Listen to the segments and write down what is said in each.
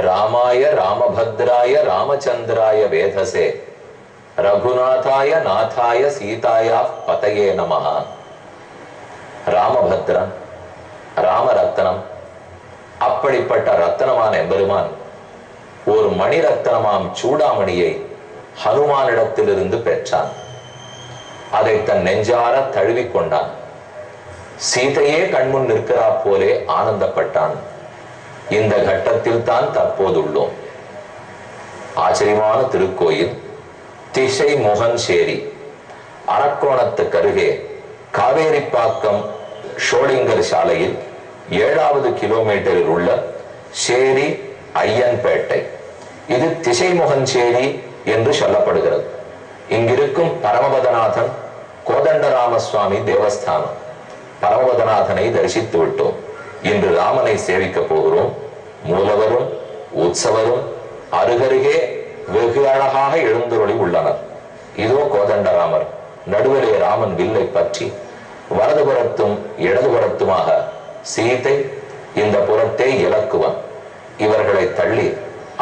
ராமாய ராமபத்ராய ராமச்சந்திராய வேதசே ரகுநாதாய நாதாய சீதாயா பதயே நமஹ. ராமபத்ரன், ராமரத்னம், அப்படிப்பட்ட ரத்தனமான எம்பெருமான் ஒரு மணிரத்னமாம் சூடாமணியை ஹனுமானிடத்திலிருந்து பெற்றான். அதை தன் நெஞ்சார தழுவிக்கொண்டான். சீதையே கண்முன் நிற்கிறா போலே ஆனந்தப்பட்டான். இந்த கட்டத்தில் தான் தற்போதுள்ளோம். ஆச்சரியமான திருக்கோயில் திசை முகன்சேரி, அரக்கோணத்துக்கு அருகே காவேரிப்பாக்கம் ஷோடிங்கர் சாலையில் 7வது கிலோமீட்டரில் உள்ள சேரி ஐயன்பேட்டை. இது திசைமுகன்சேரி என்று சொல்லப்படுகிறது. இங்கிருக்கும் பரமபதநாதன் கோதண்டராமசுவாமி தேவஸ்தானம். பரமபதநாதனை தரிசித்து விட்டோம். இன்று ராமனை சேவிக்க போகிறோம். மூலவரும் உற்சவரும் அருகருகே வெகு அழகாக எழுந்தருளி உள்ளனர். இதோ கோதண்டராமர் நடுவிலே ராமன் வில்லை பற்றி வலதுபுறத்தும் இடதுபுறத்துமாக சீதை, இந்த புறத்தே இலக்குவன். இவர்களை தள்ளி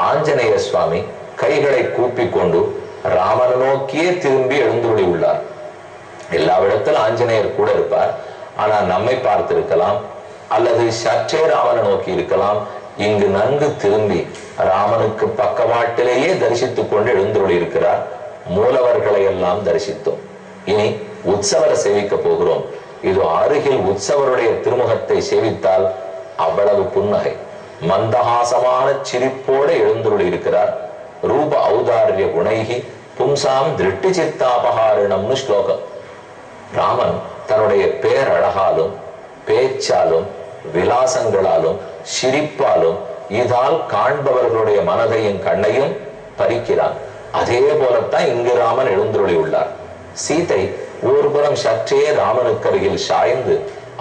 ஆஞ்சநேய சுவாமி கைகளை கூப்பிக் கொண்டு ராமனை நோக்கியே திரும்பி எழுந்துள்ளி உள்ளார். எல்லா இடத்திலும் ஆஞ்சநேயர் கூட இருப்பார். ஆனா நம்மை பார்த்திருக்கலாம், அல்லது சற்றே ராமனை நோக்கி இருக்கலாம். இங்கு நன்கு திரும்பி ராமனுக்கு பக்கவாட்டிலேயே தரிசித்துக் கொண்டு எழுந்துள்ளி இருக்கிறார். மூலவர்களை எல்லாம் தரிசித்தோம். இனி உற்சவரை சேவிக்க போகிறோம். இது அருகில் உற்சவருடைய திருமுகத்தை சேவித்தால் அவ்வளவு புன்னகை, மந்தஹாசமான சிரிப்போடு எழுந்துள்ளி இருக்கிறார். ரூப ஔதாரிய குணைகி பும்சாம் திருஷ்டி சித்தாபகாரணம்னு ஸ்லோகம். ராமன் தன்னுடைய பேரழகாலும் பேச்சாலும் விலாசங்களாலும் சிரிப்பாலும் இதால் காண்பவர்களுடைய மனதையும் கண்ணையும் பறிக்கிறான். அதே போலத்தான் இங்கு ராமன் எழுந்துள்ளி உள்ளார். சீதை ஒரு புறம் சற்றே ராமனுக்கு அருகில் சாய்ந்து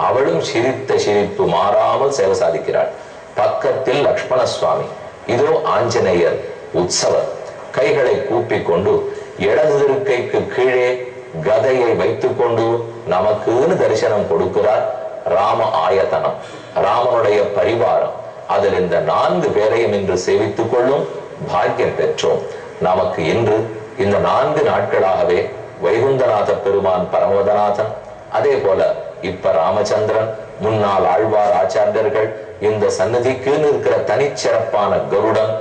அவளும் சிரித்த சிரிப்பு மாறாமல் சேவை சாதிக்கிறாள். பக்கத்தில் லக்ஷ்மண சுவாமி, இதோ ஆஞ்சநேயர் உற்சவர் கைகளை கூப்பிக் கொண்டு இடது திருக்கைக்கு கீழே கதையை வைத்துக் கொண்டு நமக்குன்னு தரிசனம் கொடுக்கிறார். ராம ஆயத்தனம், ராமனுடைய பரிவாரம். அதில் இந்த 4 பேரையும் இன்று சேவித்துக் கொள்ளும் பாக்கியம் பெற்றோம். நமக்கு இன்று இந்த 4 நாட்களாகவே வைகுந்தநாத பெருமான் பரமபதநாதன், அதே போல இப்ப ராமச்சந்திரன், முன்னாள் ஆழ்வார் ஆச்சாரியர்கள், இந்த சன்னதிக்குன்னு இருக்கிற தனிச்சிறப்பான கருடன்,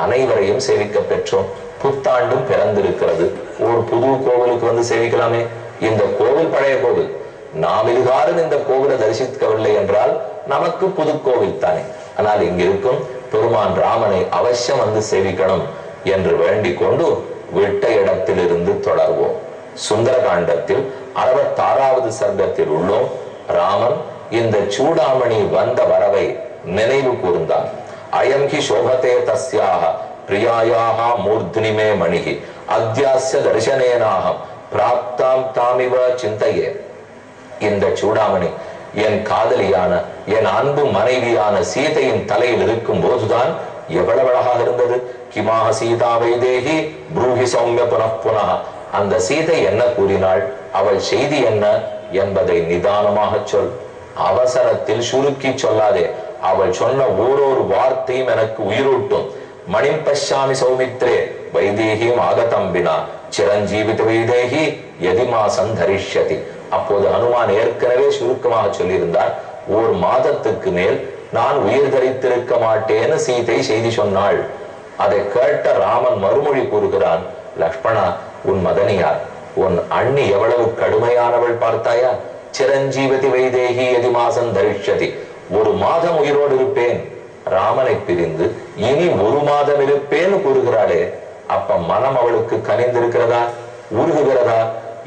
அனைவரையும் சேவிக்க பெற்றோம். புத்தாண்டும் பிறந்திருக்கிறது. ஒரு புது கோவிலுக்கு வந்து சேவிக்கலாமே. இந்த கோவில் பழைய கோவில். நாம் இதுகாரும் இந்த கோவிலை தரிசிக்கவில்லை என்றால் நமக்கு புது கோவில் தானே. ஆனால் இங்கிருக்கும் பெருமான் ராமனை அவசியம் வந்து சேவிக்கணும் என்று வேண்டிக் கொண்டு விட்ட இடத்திலிருந்து தொடர்வோம். சுந்தரகாண்டத்தில் 66வது சர்க்கத்தில் உள்ளோம். ராமன் இந்த சூடாமணி வந்த வரவை நினைவு கூர்ந்தார். அயம்கி சோபதே தஸ்யாக பிரியாயாக மூர்த்தினிமே மணிகி அத்தியாஸ்ய தரிசனேனாகம் பிராப்தாம் தாமிவ சிந்தையே. இந்த சூடாமணி என் காதலியான, என் அன்பு மனைவியான சீதையின் தலையில் இருக்கும் போதுதான் எவ்வளவு அழகாக இருந்தது. கிமாக சீதா வைதேகி ப்ரூஹி சௌமிய புனః. அந்த சீதை என்ன கூறினாள், அவள் செய்தி என்ன என்பதை நிதானமாக சொல். அவசரத்தில் சுருக்கி சொல்லாதே. அவள் சொன்ன ஓரொரு வார்த்தையும் எனக்கு உயிரூட்டும். மணிம்பஷாமி சௌமித்ரே வைதேகியும் ஆகதம்பினா சிரஞ்சீவித வைதேகி யதிமாசம் தரிஷ்யதி. அப்போது ஹனுமான் ஏற்கனவே சுருக்கமாக சொல்லியிருந்தார், 1 மாதத்துக்கு மேல் நான் உயிர் தரித்திருக்க மாட்டேன்னு சீதை செய்தி சொன்னாள். அதை கேட்ட ராமன் மறுமொழி கூறுகிறான், லக்ஷ்மணா, உன் மதனியார், உன் அண்ணி எவ்வளவு கடுமையானவள் பார்த்தாயா? சிரஞ்சீவதி வைதேகி யதிமாசம் தரிஷ்யதி. 1 மாதம் உயிரோடு இருப்பேன். ராமனை பிரிந்து இனி 1 மாதம் இருப்பேன்னு கூறுகிறாளே. அப்ப மனம் அவளுக்கு கனிந்திருக்கிறதா, உருகுகிறதா?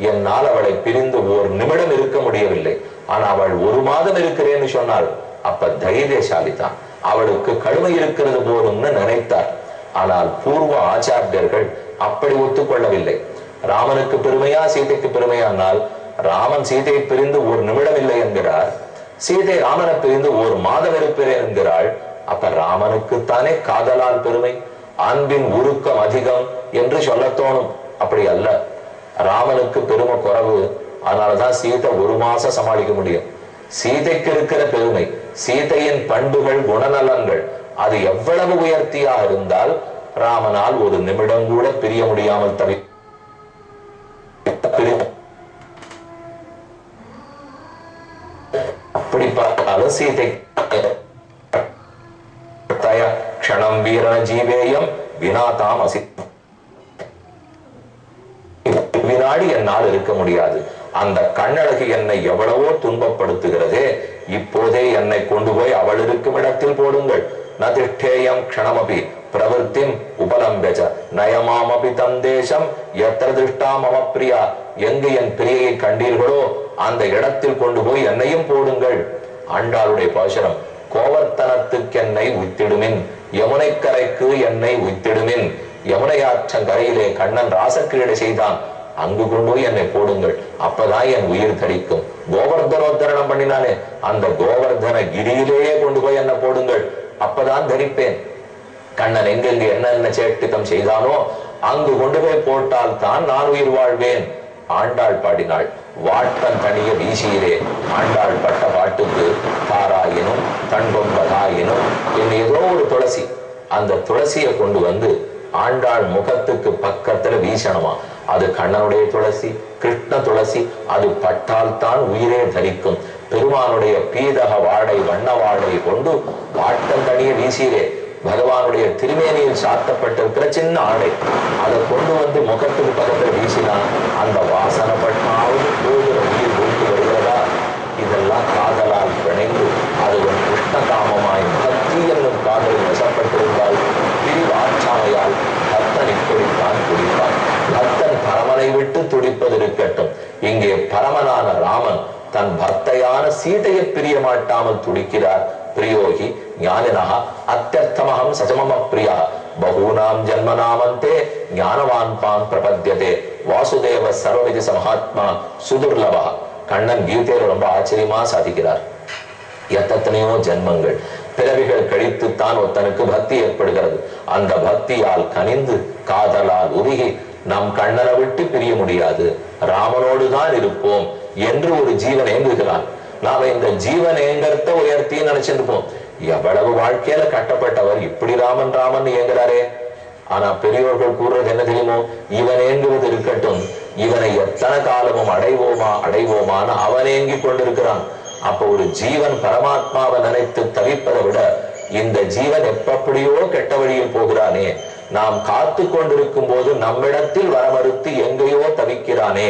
என்னால் அவளை பிரிந்து 1 நிமிடம் இருக்க முடியவில்லை. ஆனா அவள் 1 மாதம் இருக்கிறேன்னு சொன்னாள். அப்ப தைரியசாலிதான், அவளுக்கு கடுமை இருக்கிறது போரும்னு நினைத்தார். ஆனால் பூர்வ ஆச்சாரியர்கள் அப்படி ஒத்துக்கொள்ளவில்லை. ராமனுக்கு பெருமையா சீதைக்கு பெருமையானால் ராமன் சீதையை பிரிந்து 1 நிமிடம் இல்லை என்கிறார். சீதை ராமனை பிரிந்து 1 மாதம் இருப்பேன் என்கிறாள். அப்ப ராமனுக்குத்தானே காதலால் பெருமை, அன்பின் உருக்கம் அதிகம் என்று சொல்ல தோணும். அப்படி அல்ல. ராமனுக்கு பெருமை குறைவு. அதனாலதான் சீதை 1 மாசம் சமாளிக்க முடியும். சீதைக்கு இருக்கிற பெருமை, சீதையின் பண்புகள், குணநலன்கள் அது எவ்வளவு உயர்த்தியாக இருந்தால் ராமனால் ஒரு நிமிடம் கூட பிரிய முடியாமல் தவி அப்படி பார்த்தாலும் சீதை க்ஷணம் வீர ஜீவேயம் வினாதாம் அசி, வினாடி என்னால் இருக்க முடியாது. அந்த கண்ணழகு என்னை எவ்வளவோ துன்பப்படுத்துகிறதே, இப்போதே என்னை கொண்டு போய் அவள் இருக்கும் இடத்தில் போடுங்கள். நதிஷ்டேயம் க்ஷணமபி பிரவருத்திம் உபலம்பெஜ நயமாமபி தந்தேசம் எத்திர திருஷ்டா மம பிரியா, எங்கு என் பிரியை கண்டீர்களோ அந்த இடத்தில் கொண்டு போய் என்னையும் போடுங்கள். ஆண்டாளுடைய பாசுரம், கோவர்த்தனத்துக்கு என்னை உய்த்திடுமின், யமுனை கரைக்கு என்னை உய்த்திடுமின். யமுனை ஆற்றங்கரையிலே கண்ணன் ராசக்கிரீடை செய்தான், அங்கு கொண்டு போய் என்னை போடுங்கள், அப்பதான் என் உயிர் தரிக்கும். கோவர்தனோத்தரணம் பண்ணினாலே அந்த கோவர்தன கிரியிலேயே கொண்டு போய் என்ன போடுங்கள், அப்பதான் தரிப்பேன். கண்ணன் எங்கெங்கு என்னென்ன சேட்டித்தம் செய்தானோ அங்கு கொண்டு போய் போட்டால் தான் நான் உயிர் வாழ்வேன். ஆண்டாள் பாடினாள், வாட்டன் தனிய வீசியிலே. ஆண்டாள் பட்ட பாட்டுக்கு தாராயினும் தன்பொன்பதாயினும் என்ன ஏதோ ஒரு துளசி, அந்த துளசியை கொண்டு வந்து ஆண்டாள் முகத்துக்கு பக்கத்துல வீசணுமா. அது கண்ணனுடைய துளசி, கிருஷ்ண துளசி, அது பட்டால் தான் உயிரே தரிக்கும். பெருமானுடைய பீதக வாடை, வண்ண வாடை கொண்டு வாட்டம் தனிய வீசியிலே பகவானுடைய திருமேனியில் சாத்தப்பட்டிருக்கிற சின்ன ஆடை, அதை கொண்டு வந்து முகத்துக்கு பக்கத்துல வீசினா அந்த வாசனை பட்டாவது போகிற உயிர் கொண்டு வருகிறதா. இதெல்லாம் காதலால் பிணைந்து அது ஒரு கிருஷ்ண காமமாய் பக்தி என்னும் காதலில் வசப்பட்டிருந்தால் பிரிவாற்றாமையால் பக்தன் இப்படித்தான் துடிப்பான். பக்தன் பரமனை விட்டு துடிப்பது இருக்கட்டும், இங்கே பரமனான ராமன் தன் பக்தையான சீதையை பிரிய மாட்டாமல் துடிக்கிறார். பிரியோகி ஞானினஹ அத்யர்த்தமஹம் சஜமம பிரியா பகூனாம் ஜன்மநாமந்தே ஞானவான் பாம் பிரபத்யதே வாசுதேவ சர்வவிதி சமஹாத்மா சுதுர்லபா. கண்ணன் கீதையில ரொம்ப ஆச்சரியமா சாதிக்கிறார். எத்தனையோ ஜென்மங்கள் பிறவிகள் கழித்துத்தான் ஒருத்தனுக்கு பக்தி ஏற்படுகிறது. அந்த பக்தியால் கனிந்து காதலால் உருகி நம் கண்ணனை விட்டு பிரிய முடியாது, ராமனோடு தான் இருப்போம் என்று ஒரு ஜீவன் ஏங்குகிறான். நாம இந்த ஜீவன் ஏங்கறத உயர்த்தி நினைச்சிருப்போம். எவ்வளவு வாழ்க்கையில கட்டப்பட்டவர் இப்படி ராமன் ராமன் ஏங்குறாரே. ஆனா பெரியோர்கள் கூறுறது என்ன தெரியுமோ, இவன் ஏங்குவது இருக்கட்டும், இவனை எத்தனை காலமும் அடைவோமா அடைவோமான்னு அவன் ஏங்கி கொண்டிருக்கிறான். அப்ப ஒரு ஜீவன் பரமாத்மாவை நினைத்து தவிப்பதை விட இந்த ஜீவன் எப்படியோ கெட்ட வழியில் போகிறானே, நாம் காத்து கொண்டிருக்கும் போது நம்மிடத்தில் வர மறுத்து எங்கேயோ தவிக்கிறானே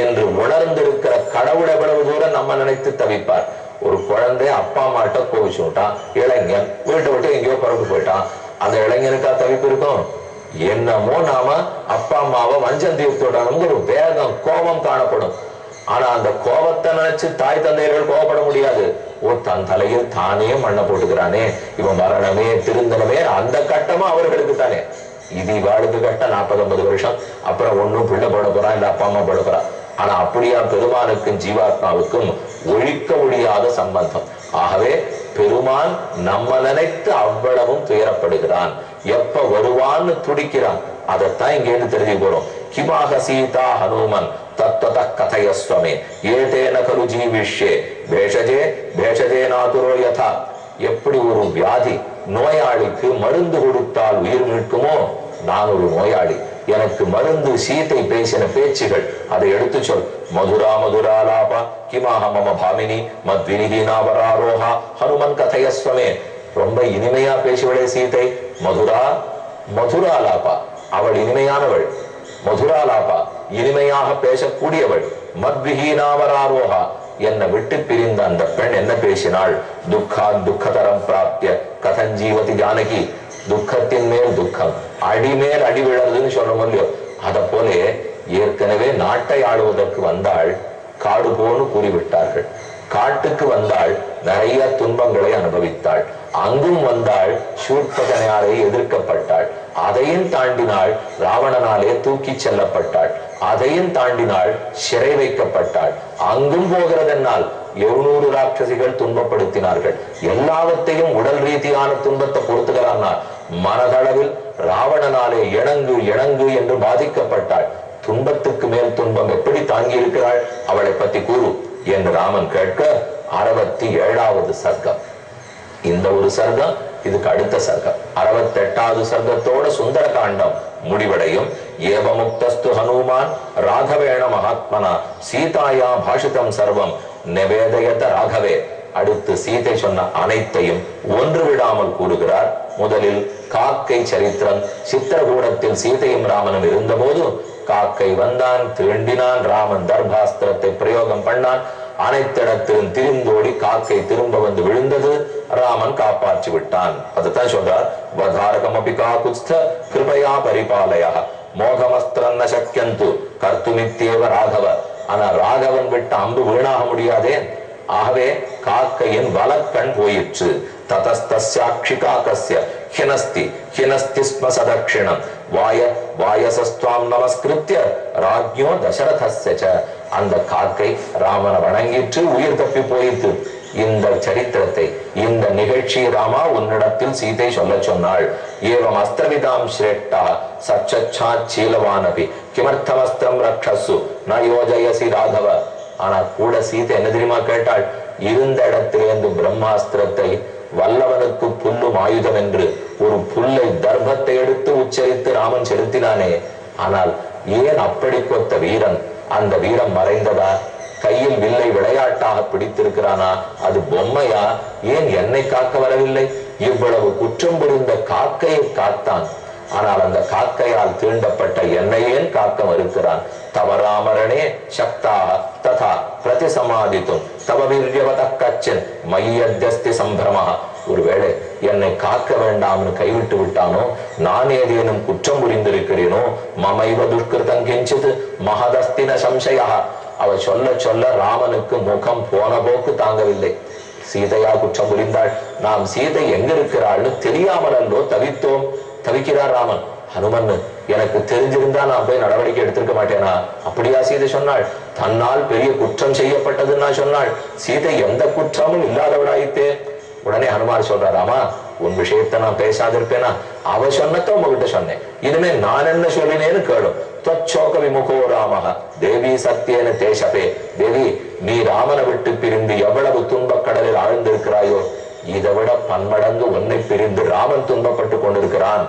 என்று உணர்ந்திருக்கிற கடவுள் எவ்வளவு தூரம் நம்ம நினைத்து தவிப்பார். ஒரு குழந்தை அப்பா அம்மாட்ட கோவிச்சு விட்டான், இளைஞன் வீட்டை விட்டு எங்கேயோ பறந்து போயிட்டான், அந்த இளைஞனுக்கா தவிப்பு இருக்கும்? என்னமோ நாம அப்பா அம்மாவை வஞ்சம் தீர்த்துடணும் ஒரு வேகம் கோபம் காணப்படும். ஆனா அந்த கோபத்தை நினைச்சு தாய் தந்தையர்கள் கோபப்பட முடியாது. ஓ, தன் தலையில் தானே மண்ணை போட்டுக்கிறானே, இவன் மரணமே திருந்தனமே, அந்த கட்டமா அவர்களுக்கு தானே. இது வாழுக்கு கட்ட 40-50 வருஷம், அப்புறம் ஒன்னும் பிள்ளை போட போறான், இல்ல அப்பா அம்மா போட போறான். ஆனா அப்படியா பெருமானுக்கும் ஜீவாத்மாவுக்கும் ஒழிக்க முடியாத சம்பந்தம். ஆகவே பெருமான் நம்ம நினைத்து அவ்வளவும் துயரப்படுகிறான், எப்ப வருவான்னு துடிக்கிறான். அதைத்தான் இங்க இருந்து தெரிஞ்சு போறோம். கிமாக சீதா ஹனுமன் தத்துவத கதையஸ்வமே ஏதேன கரு ஜீவிஷ்யே பேஷஜே பேஷஜே நாதுரோ யதா. எப்படி ஒரு வியாதி நோயாளிக்கு மருந்து கொடுத்தால் உயிர் நிற்குமோ, நான் ஒரு நோயாளி, எனக்கு மருந்து சீதை பேசின பேச்சுகள் அதை எடுத்து சொல். மதுரா மதுராலாபா கிமாக மம பாமினி மத்வினிதீனாவராரோஹா ஹனுமன் கதையஸ்வமே. ரொம்ப இனிமையா பேசுவளே சீதை. மதுரா மதுராலாபா, அவள் இனிமையானவள். மதுராலாபா, இனிமையாக பேசக்கூடியவள். மத்விஹீனாவராரோஹா, என்னை விட்டு பிரிந்த அந்த பெண் என்ன பேசினாள்? துக்கா துக்கதரம் பிராப்திய கதஞ்சீவதி ஜானகி. துக்கத்தின் மேல் துக்கம், அடிமேல் அடி விழறதுன்னு சொல்ல முடியும். அத போல ஏற்கனவே நாட்டை ஆளுவதற்கு வந்தாள், காடு போன்னு கூறிவிட்டார்கள். காட்டுக்கு வந்தாள், நிறைய துன்பங்களை அனுபவித்தாள். அங்கும் வந்தாள், சூர்பகனாலே எதிர்க்கப்பட்டாள். அதையும் தாண்டினாள், ராவணனாலே தூக்கி செல்லப்பட்டாள். அதையும் தாண்டினாள், சிறை வைக்கப்பட்டாள். அங்கும் போகிறதென்னால் 700 ராட்சசிகள் துன்பப்படுத்தினார்கள். எல்லாவற்றையும் உடல் ரீதியான துன்பத்தை பொறுத்துகிறான். மனதளவில் ராவணனாலே இணங்கு இணங்கு என்று பாதிக்கப்பட்டாள். துன்பத்துக்கு மேல் துன்பம் எப்படி தாங்கி இருக்கிறாள், அவளை பத்தி கூறு என்று ராமன் கேட்க, 67வது சர்க்கம். இந்த ஒரு சர்க்கம் இதுக்கு அடுத்த சர்க்கம் 68வது சர்க்கத்தோட சுந்தர காண்டம் முடிவடையும். ஏவமுக்தஸ்து ஹனுமான் ராகவேண மகாத்மனா சீதாயா பாஷிதம் சர்வம் நிவேதயத ராகவே. அடுத்து சீதை சொன்ன அனைத்தையும் ஒன்று விடாமல் கூறுகிறார். முதலில் காக்கை சரித்திரம். சித்திரகூடத்தில் சீதையும் ராமனும் இருந்தபோது காக்கை வந்தான், தீண்டினான், ராமன் தர்பாஸ்திரத்தை பிரயோகம் பண்ணான். அனைத்திடத்திலும் திரிந்தோடி காக்கை திரும்ப வந்து விழுந்தது, ராமன் காப்பாற்றி விட்டான். அதுதான் சொல்றார், வதாரகமபி காகுஸ்த கிருபயா பரிபாலயா மோகமஸ்திரன்ன சக்கியந்து கர்த்துமித்யேவ ராகவ. ஆனா ராகவன் விட்ட அம்பு வீணாக முடியாதே. ஆகவே காக்கையின் வலக்கண் போயிற்று. ததஸ்தஸ்யாக்ஷி காக்கஸ்ய ஹினஸ்தி ஹினஸ்தி ஸ்ம சதக்ஷிணம் வாயசஸ்துவாம் நமஸ்கிருத்ய ராஜ்ஞோ தசரதஸ்ய. அந்த காக்கை ராமனை வணங்கிற்று, உயிர் தப்பி போயிற்று. இந்த சரித்திரத்தை, இந்த நிகழ்ச்சி ராமா உன்னிடத்தில் சீதை சொல்ல சொன்னாள். ஏவம் அஸ்திரவிதாம் ஸ்ரேஷ்டா சச்சா சீலவானபி கிமர்த்தமஸ்திரம் ரக்ஷசு ந யோஜயசி ராகவ. ஆனா கூட சீதை என்ன தெரியுமா கேட்டாள்? இருந்த இடத்திலிருந்து பிரம்மாஸ்திரத்தை வல்லவனுக்கு புல்லும் ஆயுதம் என்று ஒரு புல்லை தர்பத்தை எடுத்து உச்சரித்து ராமன் செலுத்தினானே. ஆனால் ஏன் அப்படி கொத்த வீரன்? அந்த வீரம் மறைந்ததா? கையில் வில்லை விளையாட்டாக பிடித்திருக்கிறானா? அது பொம்மையா? ஏன் என்னை காக்க வரவில்லை? இவ்வளவு குற்றம் புரிந்த காக்கையை காத்தான். ஆனால் அந்த காக்கையால் தீண்டப்பட்ட என்னை ஏன் காக்க மறுக்கிறான்? தவராமரணே சக்தாக ததா பிரதிசமாதித்தும் தவ வீரியவத கச்சன் மையத்தியஸ்தி சம்பிரமா. ஒருவேளை என்னை காக்க வேண்டாம்னு கைவிட்டு விட்டானோ, நான் ஏதேனும் குற்றம் புரிந்திருக்கிறேனோ, மமைவ துஷ்கிருதம் கிஞ்சித் மகதஸ்தின சம்சயா. அவ சொல்ல சொல்ல ராமனுக்கு முகம் போன போக்கு தாங்கவில்லை. சீதையா குற்றம் புரிந்தாள்? நாம் சீதை எங்க இருக்கிறாள்னு தெரியாமல் அல்லோ தவித்தோம். தவிக்கிறார் ராமன். ஹனுமன், எனக்கு தெரிஞ்சிருந்தா நான் போய் நடவடிக்கை எடுத்திருக்க மாட்டேனா? அப்படியா சீதை சொன்னாள்? தன்னால் பெரிய குற்றம் செய்யப்பட்டதுன்னா சொன்னாள். சீதை எந்த குற்றமும் இல்லாதவளாயித்தே. உடனே ஹனுமார் சொல்றார், ராமா உன் விஷயத்தை நான் பேசாதிருப்பேனா? அவ சொன்னத உங்ககிட்ட சொன்னேன், இனிமே நான் என்ன சொல்லினேன்னு கேளும். त्वच्छोक विमुखो रामः देवी सत्येन தேசபே. தேவி, நீ ராமனை விட்டு பிரிந்து எவ்வளவு துன்பக் கடலில் ஆழ்ந்திருக்கிறாயோ, இதை விட பன்மடங்கு உன்னை பிரிந்து ராமன் துன்பப்பட்டு கொண்டிருக்கிறான்.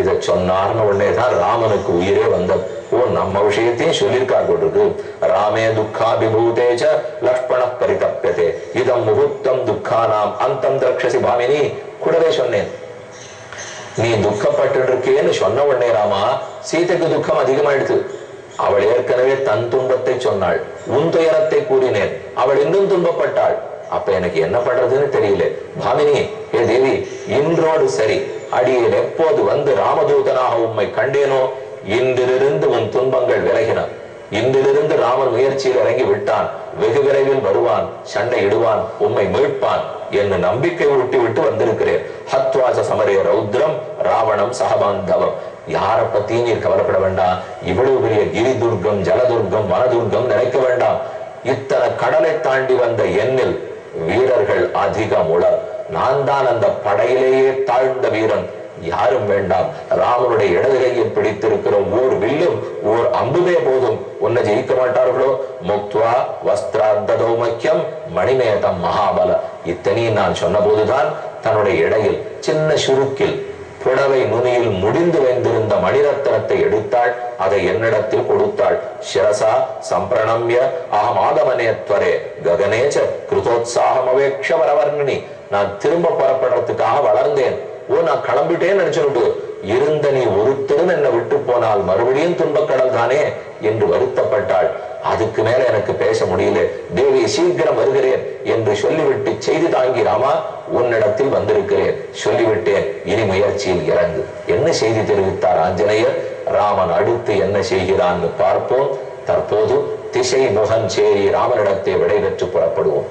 இதை சொன்னார்னு உடனேதான் ராமனுக்கு உயிரே வந்தது. ஓ, நம்ம விஷயத்தையும் சொல்லியிருக்கார் போட்டிருக்கு. ராமே துக்காபிபூதேஜ லக்ஷ்மண பரிதப்யதே இதம் முகூர்த்தம் துக்கானாம் அந்தம் திரக்ஷசி பாமினி. கூடவே சொன்னேன், நீ துக்கப்பட்டு இருக்கேன்னு சொன்ன உடனே ராமா சீதைக்கு துக்கம் அதிகமாயிடுச்சு. அவள் ஏற்கனவே தன் துன்பத்தை சொன்னாள், உன் துயரத்தை கூறினேன், அவள் இன்னும் துன்பப்பட்டாள். அப்ப எனக்கு என்ன பண்றதுன்னு தெரியல. பாமினி, ஏ தேவி, இன்றோடு சரி, அடியேன் எப்போது வந்து ராமதூதனாக உம்மை கண்டேனோ இன்றிலிருந்து உன் துன்பங்கள் விலகின. இன்றிலிருந்து ராமன் முயற்சியில் இறங்கி விட்டான், வெகு விரைவில் வருவான், சண்டை இடுவான், உம்மை மீட்பான் என்று நம்பிக்கை ஊட்டி விட்டு வந்திருக்கிறேன். ஹத்வாச சமரே ரௌத்ரம் ராவணம் சகபாந்தவம். யாரை பத்தியும் நீர் கவலைப்பட வேண்டாம். இவ்வளவு பெரிய கிரி துர்க்கம், ஜலதுர்க்கம், வனதுர்க்கம் நினைக்க வேண்டாம். இத்தனை கடலை தாண்டி வந்த எண்ணில் வீரர்கள் அதிகம் உளர். நான் தான் அந்த படையிலேயே தாழ்ந்த வீரன். யாரும் வேண்டாம். ராமனுடைய இடது கையில் பிடித்திருக்கிற ஓர் வில்லும் ஓர் அம்புமே போதும், உன்னை ஜெயிக்க மாட்டார்களோ. முக்துவா வஸ்திரார்த்ததோ மக்கியம் மணிமேதம் மகாபல. இத்தனையும் நான் சொன்ன போதுதான் தன்னுடைய இடையில் சின்ன சுருக்கில் புடவை நுனியில் முடிந்து வைத்திருந்த மணிரத்னத்தை எடுத்தாள். அதை என்னிடத்தில் கொடுத்தாள். சிரசா சம்பிரணம்ய அகம் ஆகமனேத்வரே ககனேச்ச கிருதோத்சாகம் அவேக்ஷ வரவர்ணினி. நான் திரும்ப புறப்படுறதுக்காக வளர்ந்தேன். ஓ, நான் கிளம்பிட்டேன்னு நினைச்சுட்டு இருந்த நீ ஒருத்தரும் என்னை விட்டு போனால் மறுபடியும் துன்பக்கடல் தானே என்று வருத்தப்பட்டாள். அதுக்கு மேல எனக்கு பேச முடியல. தேவி, சீக்கிரம் வருகிறேன் என்று சொல்லிவிட்டு செய்தி தாங்கி ராமா உன்னிடத்தில் வந்திருக்கிறேன் சொல்லிவிட்டேன், இனி முயற்சியில் இறங்கு. என்ன செய்தி தெரிவித்தார் ஆஞ்சநேயர்? ராமன் அடுத்து என்ன செய்கிறான்னு பார்ப்போம். தற்போது திசை முகன் சேரி ராமனிடத்தை விடை பெற்று புறப்படுவோம்.